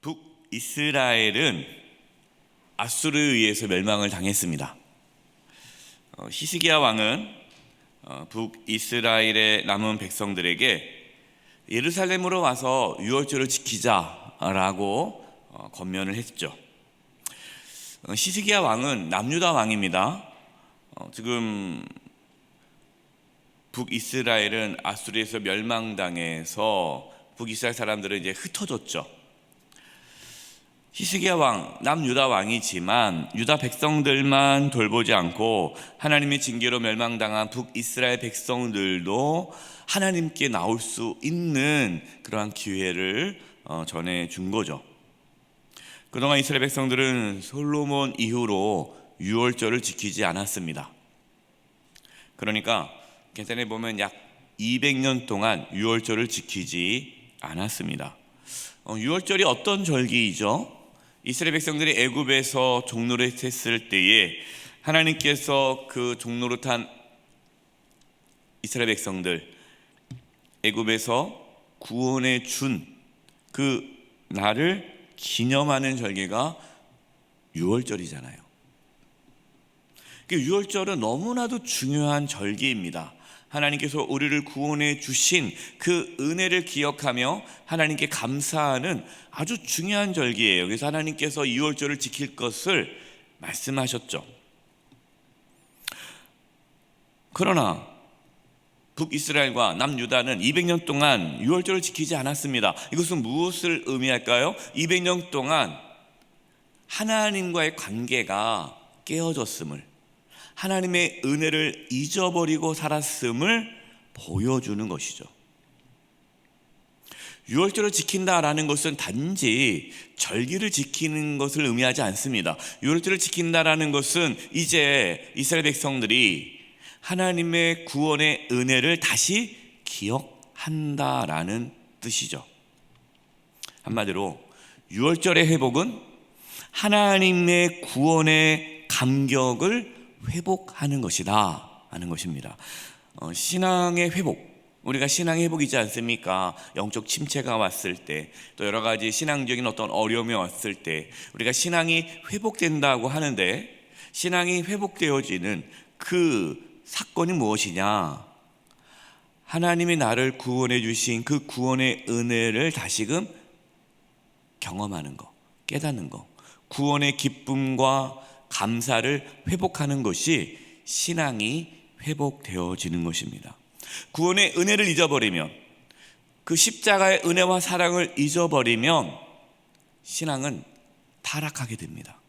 북이스라엘은 아수르에 의해서 멸망을 당했습니다. 히스기야 왕은 북이스라엘의 남은 백성들에게 예루살렘으로 와서 유월절을 지키자라고 권면을 했죠. 히스기야 왕은 남유다 왕입니다. 지금 북이스라엘은 아수르에서 멸망당해서 북이스라엘 사람들은 이제 흩어졌죠. 히스기야 왕, 남유다 왕이지만 유다 백성들만 돌보지 않고 하나님의 징계로 멸망당한 북이스라엘 백성들도 하나님께 나올 수 있는 그러한 기회를 전해준 거죠. 그동안 이스라엘 백성들은 솔로몬 이후로 유월절을 지키지 않았습니다. 그러니까 계산해 보면 약 200년 동안 유월절을 지키지 않았습니다. 유월절이 어떤 절기이죠? 이스라엘 백성들이 애굽에서 종노릇했을 때에 하나님께서 그 종노릇한 이스라엘 백성들 애굽에서 구원해 준 그 날을 기념하는 절기가 유월절이잖아요. 유월절은 너무나도 중요한 절기입니다. 하나님께서 우리를 구원해 주신 그 은혜를 기억하며 하나님께 감사하는 아주 중요한 절기예요. 그래서 하나님께서 유월절을 지킬 것을 말씀하셨죠. 그러나 북이스라엘과 남유다는 200년 동안 유월절을 지키지 않았습니다. 이것은 무엇을 의미할까요? 200년 동안 하나님과의 관계가 깨어졌음을, 하나님의 은혜를 잊어버리고 살았음을 보여주는 것이죠. 유월절을 지킨다라는 것은 단지 절기를 지키는 것을 의미하지 않습니다. 유월절을 지킨다라는 것은 이제 이스라엘 백성들이 하나님의 구원의 은혜를 다시 기억한다라는 뜻이죠. 한마디로 유월절의 회복은 하나님의 구원의 감격을 회복하는 것이다 하는 것입니다. 신앙의 회복, 우리가 신앙의 회복이지 않습니까? 영적 침체가 왔을 때, 또 여러 가지 신앙적인 어떤 어려움이 왔을 때 우리가 신앙이 회복된다고 하는데, 신앙이 회복되어지는 그 사건이 무엇이냐? 하나님이 나를 구원해 주신 그 구원의 은혜를 다시금 경험하는 것, 깨닫는 것, 구원의 기쁨과 감사를 회복하는 것이 신앙이 회복되어지는 것입니다. 구원의 은혜를 잊어버리면, 그 십자가의 은혜와 사랑을 잊어버리면 신앙은 타락하게 됩니다.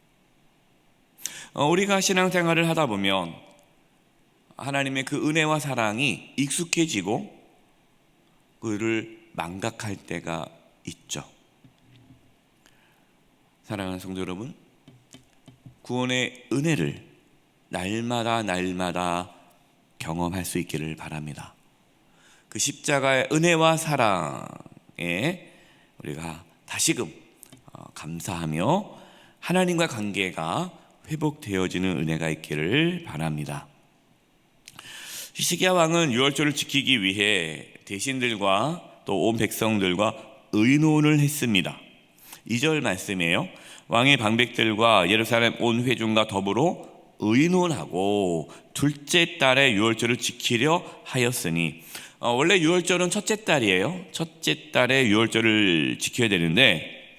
우리가 신앙생활을 하다 보면 하나님의 그 은혜와 사랑이 익숙해지고 그를 망각할 때가 있죠. 사랑하는 성도 여러분, 구원의 은혜를 날마다 경험할 수 있기를 바랍니다. 그 십자가의 은혜와 사랑에 우리가 다시금 감사하며 하나님과 관계가 회복되어지는 은혜가 있기를 바랍니다. 히스기야 왕은 유월절을 지키기 위해 대신들과 또 온 백성들과 의논을 했습니다. 2절 말씀이에요. 왕의 방백들과 예루살렘 온 회중과 더불어 의논하고 둘째 달에 유월절을 지키려 하였으니, 원래 유월절은 첫째 달이에요. 첫째 달에 유월절을 지켜야 되는데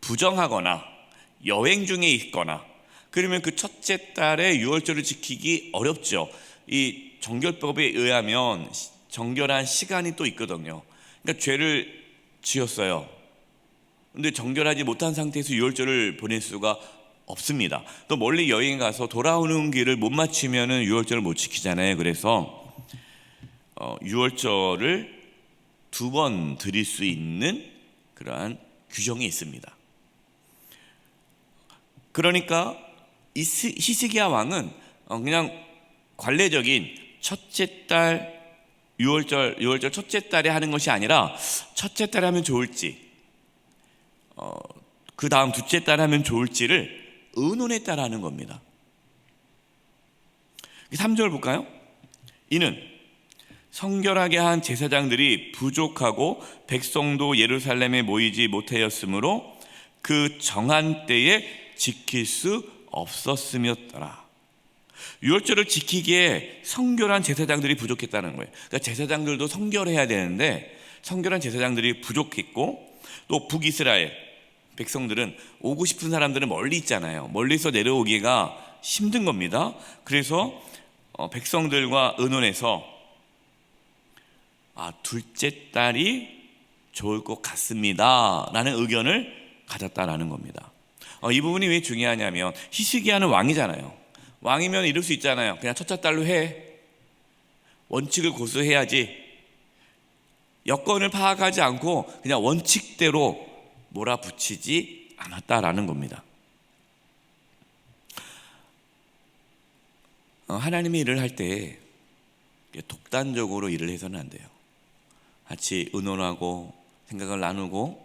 부정하거나 여행 중에 있거나 그러면 그 첫째 달에 유월절을 지키기 어렵죠. 이 정결법에 의하면 정결한 시간이 또 있거든요. 그러니까 죄를 지었어요. 근데 정결하지 못한 상태에서 유월절을 보낼 수가 없습니다. 또 멀리 여행 가서 돌아오는 길을 못 맞추면 유월절을 못 지키잖아요. 그래서 유월절을 2번 드릴 수 있는 그러한 규정이 있습니다. 그러니까 히스기야 왕은 그냥 관례적인 첫째 달 유월절 첫째 달에 하는 것이 아니라 첫째 달에 하면 좋을지 그 다음 둘째 달에 하면 좋을지를 의논했다라는 겁니다. 3절 볼까요? 이는 성결하게 한 제사장들이 부족하고 백성도 예루살렘에 모이지 못하였으므로 그 정한 때에 지킬 수 없었음이었더라. 유월절을 지키기에 성결한 제사장들이 부족했다는 거예요. 그러니까 제사장들도 성결해야 되는데 성결한 제사장들이 부족했고, 또 북이스라엘 백성들은 오고 싶은 사람들은 멀리 있잖아요. 멀리서 내려오기가 힘든 겁니다. 그래서 백성들과 의논해서 둘째 딸이 좋을 것 같습니다 라는 의견을 가졌다라는 겁니다. 이 부분이 왜 중요하냐면 히스기야는 왕이잖아요. 왕이면 이럴 수 있잖아요. 그냥 첫째 딸로 해. 원칙을 고수해야지. 여건을 파악하지 않고 그냥 원칙대로 몰아붙이지 않았다라는 겁니다. 하나님이 일을 할 때 독단적으로 일을 해서는 안 돼요. 같이 의논하고 생각을 나누고,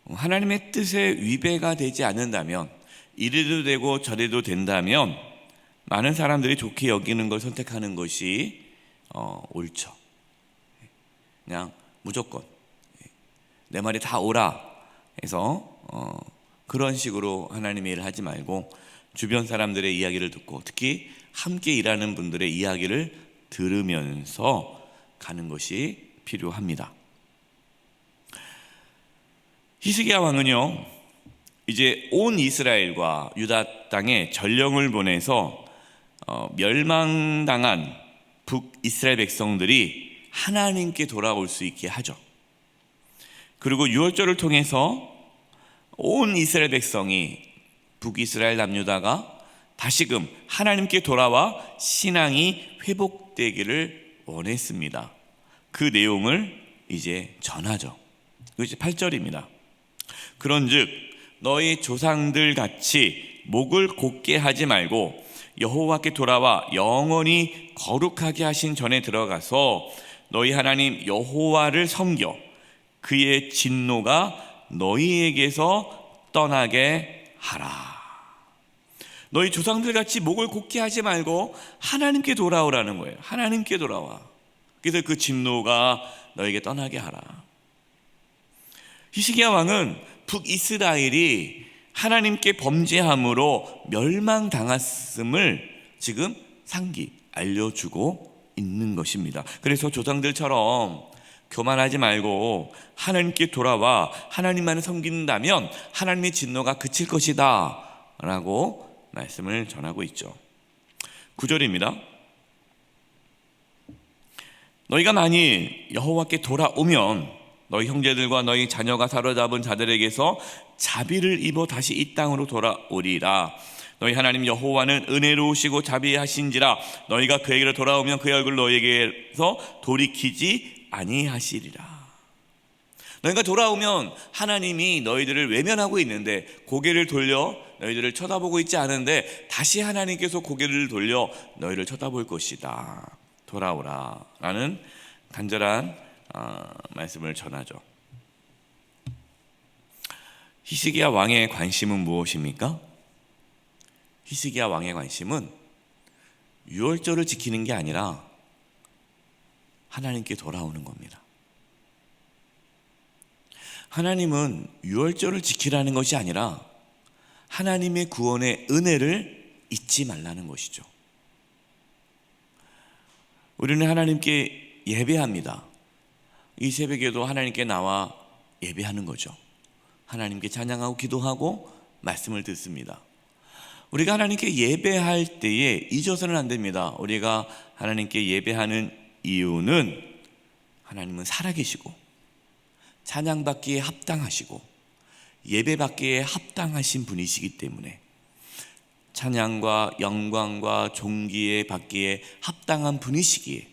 하나님의 뜻에 위배가 되지 않는다면, 이래도 되고 저래도 된다면 많은 사람들이 좋게 여기는 걸 선택하는 것이 옳죠. 그냥 무조건 내 말이 다 옳아 해서 그런 식으로 하나님의 일을 하지 말고 주변 사람들의 이야기를 듣고, 특히 함께 일하는 분들의 이야기를 들으면서 가는 것이 필요합니다. 히스기야 왕은요, 이제 온 이스라엘과 유다 땅에 전령을 보내서 멸망당한 북이스라엘 백성들이 하나님께 돌아올 수 있게 하죠. 그리고 유월절을 통해서 온 이스라엘 백성이, 북이스라엘 남유다가 다시금 하나님께 돌아와 신앙이 회복되기를 원했습니다. 그 내용을 이제 전하죠. 이제 8절입니다. 그런즉 너희 조상들 같이 목을 곧게 하지 말고 여호와께 돌아와 영원히 거룩하게 하신 전에 들어가서 너희 하나님 여호와를 섬겨 그의 진노가 너희에게서 떠나게 하라. 너희 조상들 같이 목을 곧게 하지 말고 하나님께 돌아오라는 거예요. 하나님께 돌아와. 그래서 그 진노가 너에게 떠나게 하라. 히스기야 왕은 북이스라엘이 하나님께 범죄함으로 멸망당했음을 지금 상기 알려주고 있는 것입니다. 그래서 조상들처럼 교만하지 말고 하나님께 돌아와 하나님만을 섬긴다면 하나님의 진노가 그칠 것이다 라고 말씀을 전하고 있죠. 9절입니다. 너희가 만일 여호와께 돌아오면 너희 형제들과 너희 자녀가 사로잡은 자들에게서 자비를 입어 다시 이 땅으로 돌아오리라. 너희 하나님 여호와는 은혜로우시고 자비하신지라 너희가 그에게로 돌아오면 그의 얼굴을 너희에게서 돌이키지 아니하시리라. 너희가 돌아오면 하나님이 너희들을 외면하고 있는데, 고개를 돌려 너희들을 쳐다보고 있지 않은데 다시 하나님께서 고개를 돌려 너희를 쳐다볼 것이다. 돌아오라 라는 간절한 말씀을 전하죠. 히스기야 왕의 관심은 무엇입니까? 히스기야 왕의 관심은 유월절을 지키는 게 아니라 하나님께 돌아오는 겁니다. 하나님은 유월절을 지키라는 것이 아니라 하나님의 구원의 은혜를 잊지 말라는 것이죠. 우리는 하나님께 예배합니다. 이 새벽에도 하나님께 나와 예배하는 거죠. 하나님께 찬양하고 기도하고 말씀을 듣습니다. 우리가 하나님께 예배할 때에 잊어서는 안 됩니다. 우리가 하나님께 예배하는 이유는 하나님은 살아계시고 찬양받기에 합당하시고 예배받기에 합당하신 분이시기 때문에, 찬양과 영광과 존귀에 받기에 합당한 분이시기에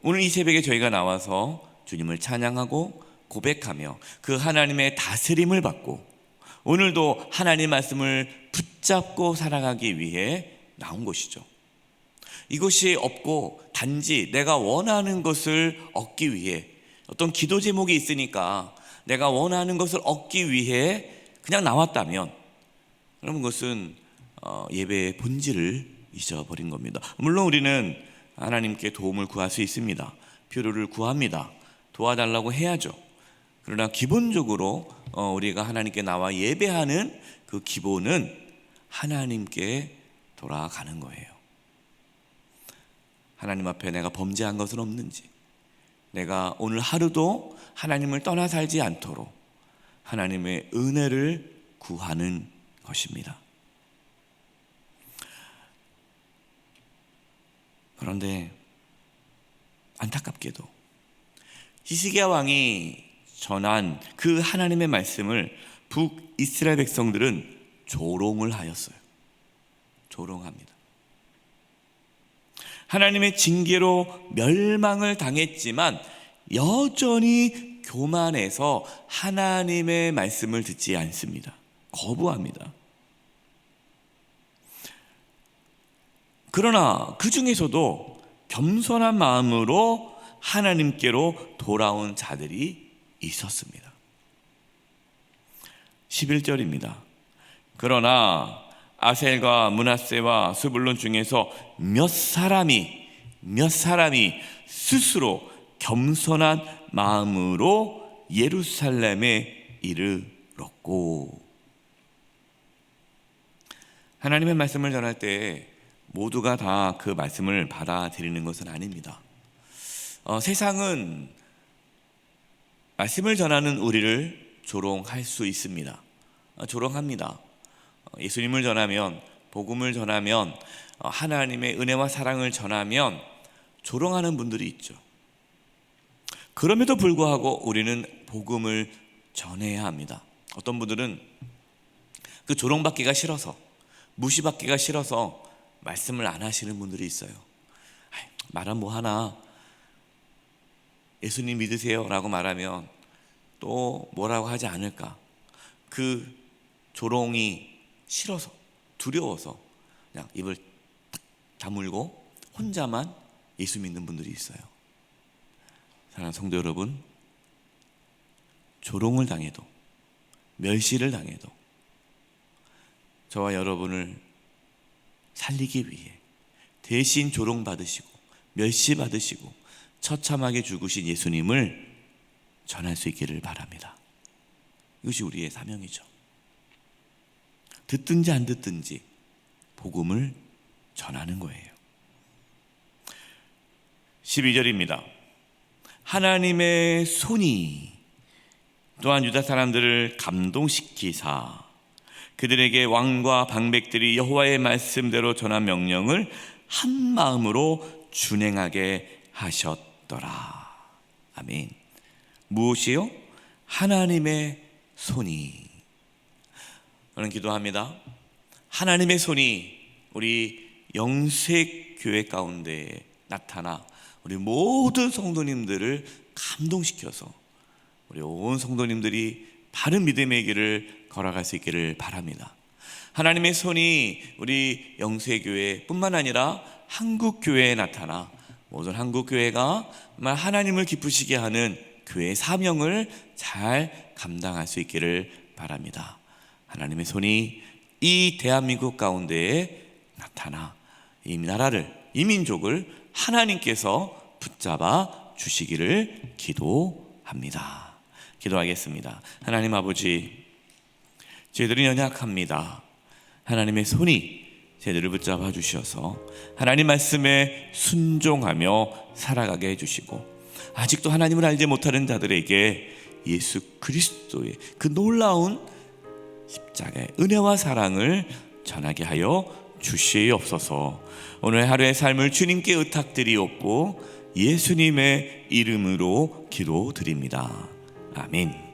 오늘 이 새벽에 저희가 나와서 주님을 찬양하고 고백하며 그 하나님의 다스림을 받고 오늘도 하나님 말씀을 붙잡고 살아가기 위해 나온 것이죠. 이것이 없고 단지 내가 원하는 것을 얻기 위해, 어떤 기도 제목이 있으니까 내가 원하는 것을 얻기 위해 그냥 나왔다면, 그럼 그것은 예배의 본질을 잊어버린 겁니다. 물론 우리는 하나님께 도움을 구할 수 있습니다. 필요를 구합니다. 도와달라고 해야죠. 그러나 기본적으로 우리가 하나님께 나와 예배하는 그 기본은 하나님께 돌아가는 거예요. 하나님 앞에 내가 범죄한 것은 없는지, 내가 오늘 하루도 하나님을 떠나 살지 않도록 하나님의 은혜를 구하는 것입니다. 그런데 안타깝게도 히스기야 왕이 전한 그 하나님의 말씀을 북이스라엘 백성들은 조롱을 하였어요. 조롱합니다. 하나님의 징계로 멸망을 당했지만 여전히 교만해서 하나님의 말씀을 듣지 않습니다. 거부합니다. 그러나 그 중에서도 겸손한 마음으로 하나님께로 돌아온 자들이 있었습니다. 11절입니다. 그러나 아셀과 므낫세와 스불론 중에서 몇 사람이 스스로 겸손한 마음으로 예루살렘에 이르렀고, 하나님의 말씀을 전할 때 모두가 다 그 말씀을 받아들이는 것은 아닙니다. 세상은 말씀을 전하는 우리를 조롱할 수 있습니다. 조롱합니다. 예수님을 전하면, 복음을 전하면, 하나님의 은혜와 사랑을 전하면 조롱하는 분들이 있죠. 그럼에도 불구하고 우리는 복음을 전해야 합니다. 어떤 분들은 그 조롱받기가 싫어서, 무시받기가 싫어서 말씀을 안 하시는 분들이 있어요. 말은 뭐 하나, 예수님 믿으세요 라고 말하면 또 뭐라고 하지 않을까, 그 조롱이 싫어서, 두려워서 그냥 입을 딱 다물고 혼자만 예수 믿는 분들이 있어요. 사랑하는 성도 여러분, 조롱을 당해도, 멸시를 당해도 저와 여러분을 살리기 위해 대신 조롱받으시고 멸시받으시고 처참하게 죽으신 예수님을 전할 수 있기를 바랍니다. 이것이 우리의 사명이죠. 듣든지 안 듣든지 복음을 전하는 거예요. 12절입니다. 하나님의 손이 또한 유다 사람들을 감동시키사 그들에게 왕과 방백들이 여호와의 말씀대로 전한 명령을 한 마음으로 준행하게 하셨더라. 아멘. 무엇이요? 하나님의 손이. 저는 기도합니다. 하나님의 손이 우리 영색교회 가운데 나타나 우리 모든 성도님들을 감동시켜서 우리 온 성도님들이 바른 믿음의 길을 걸어갈 수 있기를 바랍니다. 하나님의 손이 우리 영세교회 뿐만 아니라 한국교회에 나타나 모든 한국교회가 정말 하나님을 기쁘시게 하는 교회의 사명을 잘 감당할 수 있기를 바랍니다. 하나님의 손이 이 대한민국 가운데에 나타나 이 나라를, 이 민족을 하나님께서 붙잡아 주시기를 기도합니다. 기도하겠습니다. 하나님 아버지, 저희들은 연약합니다. 하나님의 손이 저희들을 붙잡아 주셔서 하나님 말씀에 순종하며 살아가게 해주시고, 아직도 하나님을 알지 못하는 자들에게 예수 그리스도의 그 놀라운 십자가의 은혜와 사랑을 전하게 하여 주시옵소서. 오늘 하루의 삶을 주님께 의탁드리옵고 예수님의 이름으로 기도드립니다. 아멘.